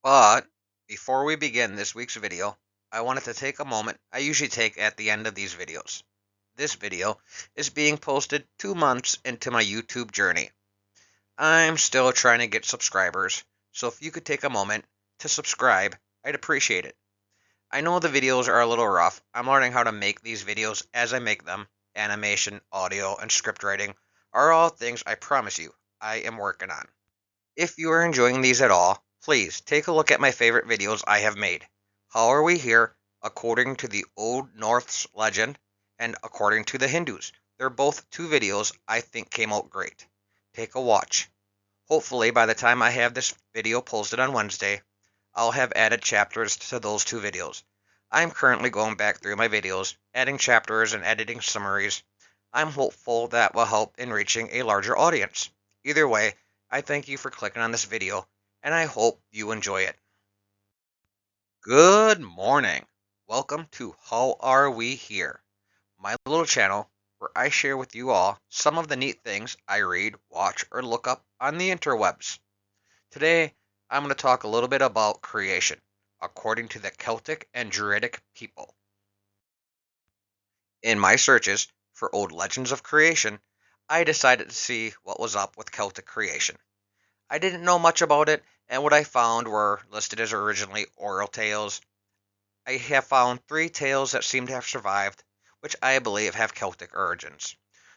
But before we begin this week's video, I wanted to take a moment I usually take at the end of these videos. This video is being posted 2 months into my YouTube journey. I'm still trying to get subscribers, so if you could take a moment to subscribe, I'd appreciate it. I know the videos are a little rough. I'm learning how to make these videos as I make them. Animation, audio, and script writing are all things I promise you I am working on. If you are enjoying these at all, please take a look at my favorite videos I have made. How are we here according to the Old Norse legend and according to the Hindus? They're both two videos I think came out great. Take a watch. Hopefully by the time I have this video posted on Wednesday, I'll have added chapters to those two videos. I'm currently going back through my videos, adding chapters and editing summaries. I'm hopeful that will help in reaching a larger audience. Either way, I thank you for clicking on this video, and I hope you enjoy it. Good morning. Welcome to How Are We Here, my little channel where I share with you all some of the neat things I read, watch, or look up on the interwebs. Today, I'm going to talk a little bit about creation, according to the Celtic and druidic people. In my searches for old legends of creation, I decided to see what was up with Celtic creation. I didn't know much about it, and what I found were listed as originally oral tales. I have found 3 tales that seem to have survived, which I believe have Celtic origins.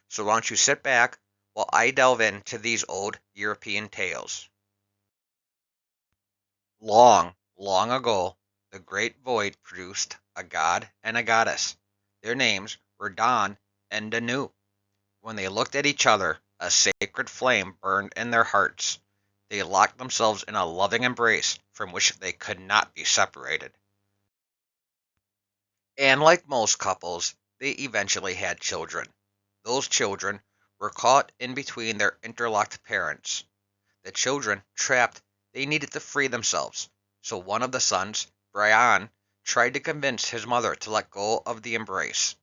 So why don't you sit back while I delve into these old European tales. Long, long ago, the great void produced a god and a goddess. Their names were Donn and Danu. When they looked at each other, a sacred flame burned in their hearts. They locked themselves in a loving embrace from which they could not be separated. And like most couples, they eventually had children. Those children were caught in between their interlocked parents. The children, trapped, they needed to free themselves. So one of the sons, Brian, tried to convince his mother to let go of the embrace.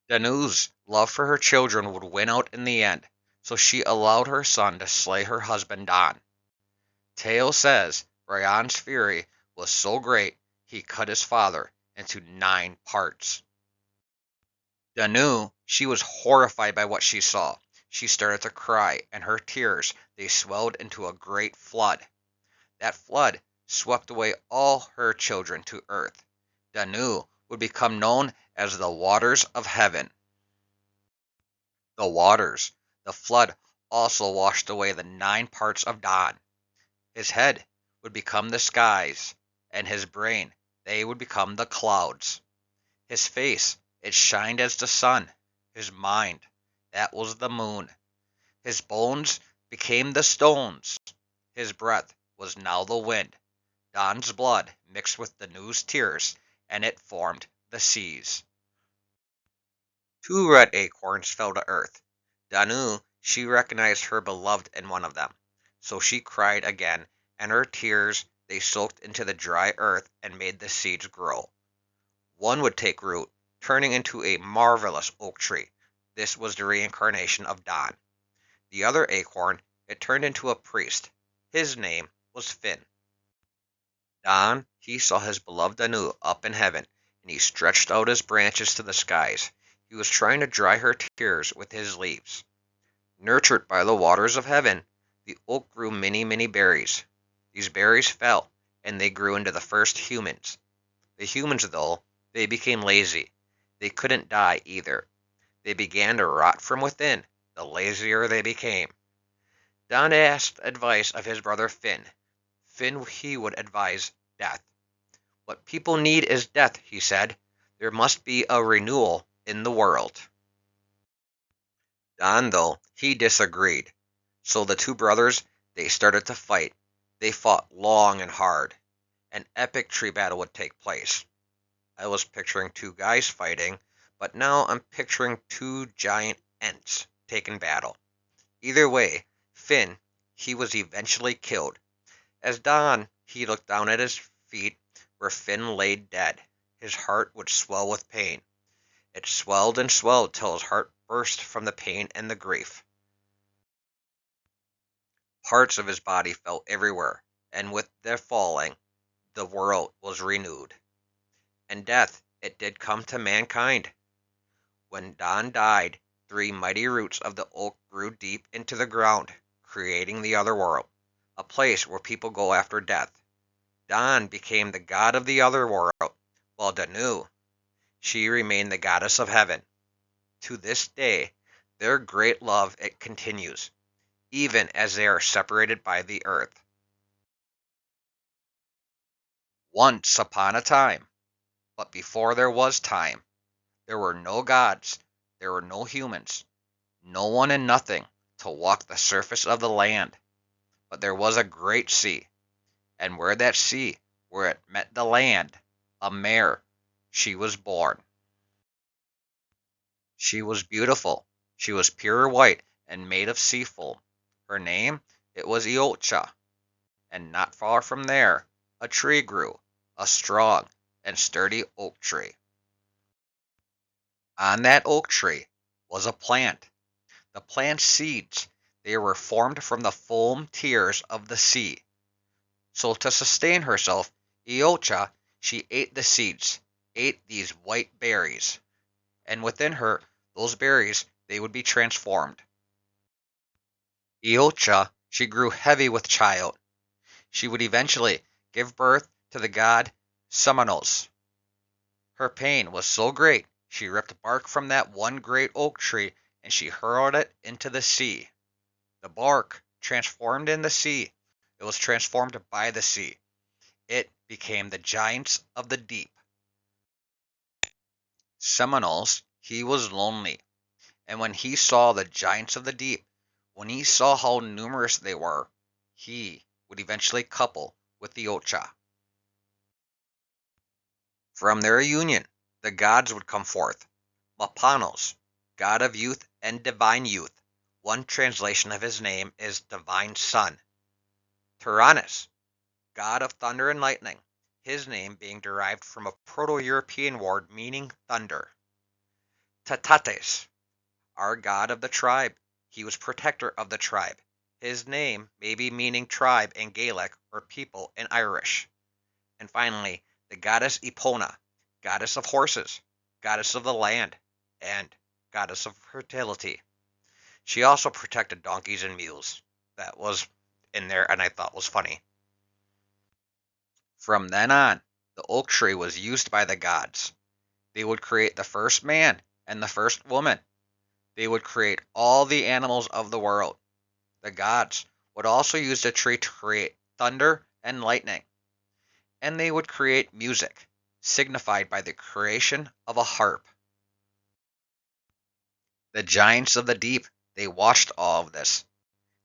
Danu's love for her children would win out in the end, so she allowed her son to slay her husband Donn. Tale says Brian's fury was so great he cut his father into 9 parts. Danu, she was horrified by what she saw. She started to cry, and her tears, they swelled into a great flood. That flood swept away all her children to earth. Danu would become known as the waters of heaven. The waters, the flood also washed away the 9 parts of Donn. His head would become the skies, and his brain, they would become the clouds. His face, it shined as the sun. His mind, that was the moon. His bones became the stones. His breath was now the wind. Donn's blood mixed with Danu's tears, and it formed the seas. 2 red acorns fell to earth. Danu, she recognized her beloved in one of them. So she cried again, and her tears, they soaked into the dry earth and made the seeds grow. One would take root, turning into a marvelous oak tree. This was the reincarnation of Donn. The other acorn, it turned into a priest. His name was Finn. Donn, he saw his beloved Danu up in heaven, and he stretched out his branches to the skies. He was trying to dry her tears with his leaves. Nurtured by the waters of heaven, the oak grew many, many berries. These berries fell, and they grew into the first humans. The humans, though, they became lazy. They couldn't die either. They began to rot from within, the lazier they became. Donn asked advice of his brother Finn. Finn, he would advise death. What people need is death, he said. There must be a renewal in the world. Donn, though, he disagreed. So the 2 brothers, they started to fight. They fought long and hard. An epic tree battle would take place. I was picturing 2 guys fighting, but now I'm picturing 2 giant Ents taking battle. Either way, Finn, he was eventually killed. As Donn, he looked down at his feet where Finn lay dead. His heart would swell with pain. It swelled and swelled till his heart burst from the pain and the grief. Parts of his body fell everywhere, and with their falling, the world was renewed. And death, it did come to mankind. When Donn died, 3 mighty roots of the oak grew deep into the ground, creating the other world, a place where people go after death. Donn became the god of the other world, while Danu, she remained the goddess of heaven. To this day, their great love it continues, even as they are separated by the earth. Once upon a time, but before there was time, there were no gods, there were no humans, no one and nothing to walk the surface of the land. But there was a great sea, and where that sea, where it met the land, a mare, she was born. She was beautiful, she was pure white and made of sea foam. Her name, it was A.T.T, and not far from there, a tree grew, a strong and sturdy oak tree. On that oak tree was a plant. The plant's seeds, they were formed from the foam tears of the sea. So to sustain herself, A.T.T, she ate the seeds, ate these white berries, and within her, those berries, they would be transformed. A.T.T, she grew heavy with child. She would eventually give birth to the god Samanos. Her pain was so great, she ripped bark from that one great oak tree and she hurled it into the sea. The bark transformed in the sea. It was transformed by the sea. It became the giants of the deep. Samanos, he was lonely, and when he saw the giants of the deep, when he saw how numerous they were, he would eventually couple with the Ocha. From their union, the gods would come forth. Mapanos, god of youth and divine youth. One translation of his name is divine son. Tyrannus, god of thunder and lightning, his name being derived from a Proto-European word meaning thunder. A.T.T, our god of the tribe, he was protector of the tribe. His name may be meaning tribe in Gaelic or people in Irish. And finally, the goddess Epona, goddess of horses, goddess of the land, and goddess of fertility. She also protected donkeys and mules. That was in there and I thought was funny. From then on, the oak tree was used by the gods. They would create the first man and the first woman. They would create all the animals of the world. The gods would also use the tree to create thunder and lightning. And they would create music, signified by the creation of a harp. The giants of the deep, they watched all of this.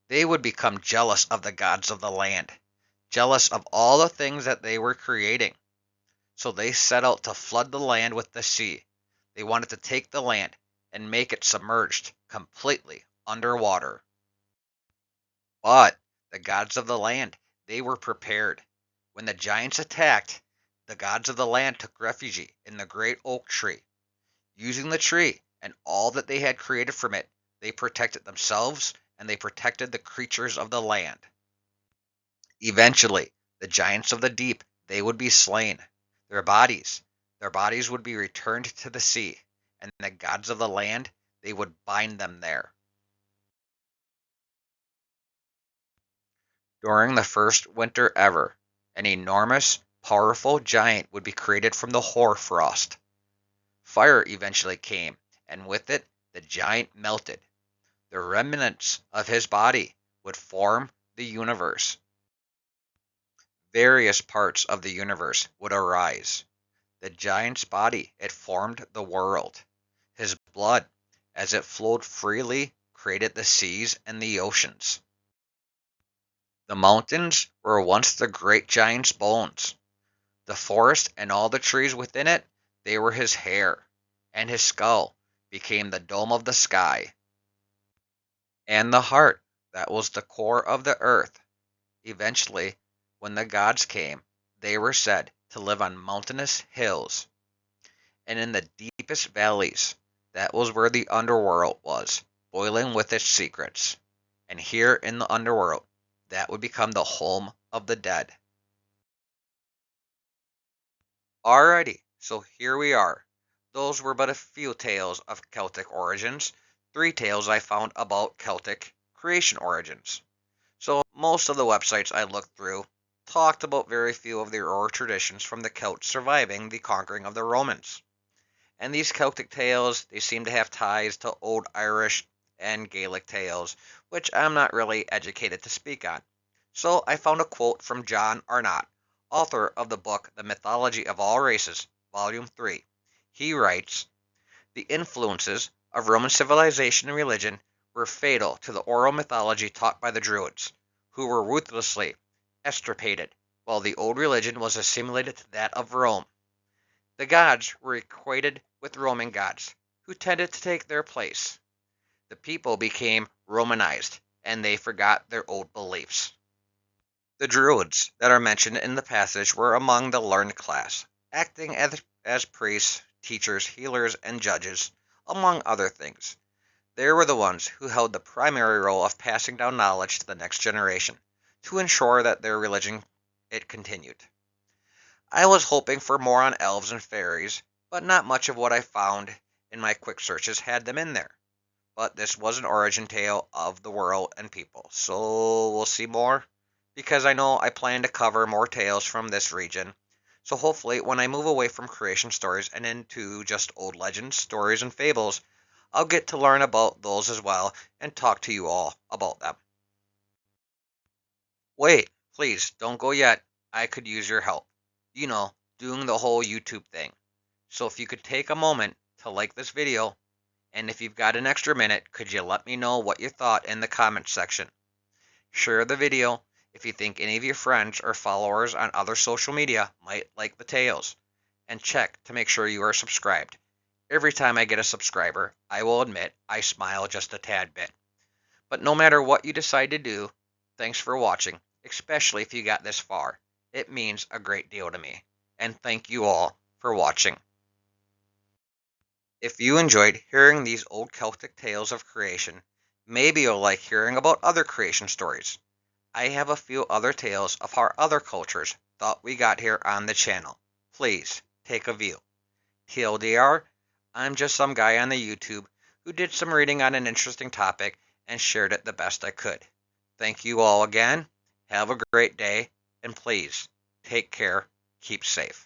They would become jealous of the gods of the land, jealous of all the things that they were creating. So they set out to flood the land with the sea. They wanted to take the land and make it submerged completely underwater. But the gods of the land, they were prepared. When the giants attacked, the gods of the land took refuge in the great oak tree. Using the tree and all that they had created from it, they protected themselves and they protected the creatures of the land. Eventually, the giants of the deep, they would be slain. Their bodies, their bodies would be returned to the sea, and the gods of the land, they would bind them there. During the first winter ever, an enormous, powerful giant would be created from the hoarfrost. Fire eventually came, and with it, the giant melted. The remnants of his body would form the universe. Various parts of the universe would arise. The giant's body, it formed the world. His blood, as it flowed freely, created the seas and the oceans. The mountains were once the great giant's bones. The forest and all the trees within it, they were his hair, and his skull became the dome of the sky. And the heart, that was the core of the earth. Eventually, when the gods came, they were said to live on mountainous hills. And in the deepest valleys, that was where the underworld was, boiling with its secrets. And here in the underworld, that would become the home of the dead. Alrighty, so here we are. Those were but a few tales of Celtic origins, 3 tales I found about Celtic creation origins. So most of the websites I looked through talked about very few of the oral traditions from the Celts surviving the conquering of the Romans. And these Celtic tales, they seem to have ties to Old Irish and Gaelic tales, which I'm not really educated to speak on. So I found a quote from John Arnott, author of the book The Mythology of All Races, Volume 3. He writes, "The influences of Roman civilization and religion were fatal to the oral mythology taught by the Druids, who were ruthlessly extirpated, while the old religion was assimilated to that of Rome. The gods were equated with Roman gods, who tended to take their place. The people became Romanized, and they forgot their old beliefs." The Druids that are mentioned in the passage were among the learned class, acting as priests, teachers, healers, and judges, among other things. They were the ones who held the primary role of passing down knowledge to the next generation, to ensure that their religion it continued. I was hoping for more on elves and fairies, but not much of what I found in my quick searches had them in there. But this was an origin tale of the world and people, so we'll see more, because I know I plan to cover more tales from this region. So hopefully when I move away from creation stories and into just old legends, stories, and fables, I'll get to learn about those as well and talk to you all about them. Wait, please don't go yet. I could use your help. You know, doing the whole YouTube thing. So if you could take a moment to like this video, and if you've got an extra minute, could you let me know what you thought in the comments section? Share the video if you think any of your friends or followers on other social media might like the tales. And check to make sure you are subscribed. Every time I get a subscriber, I will admit I smile just a tad bit. But no matter what you decide to do, thanks for watching, especially if you got this far. It means a great deal to me. And thank you all for watching. If you enjoyed hearing these old Celtic tales of creation, maybe you'll like hearing about other creation stories. I have a few other tales of how other cultures thought we got here on the channel. Please take a view. TLDR, I'm just some guy on the YouTube who did some reading on an interesting topic and shared it the best I could. Thank you all again. Have a great day, and please take care, keep safe.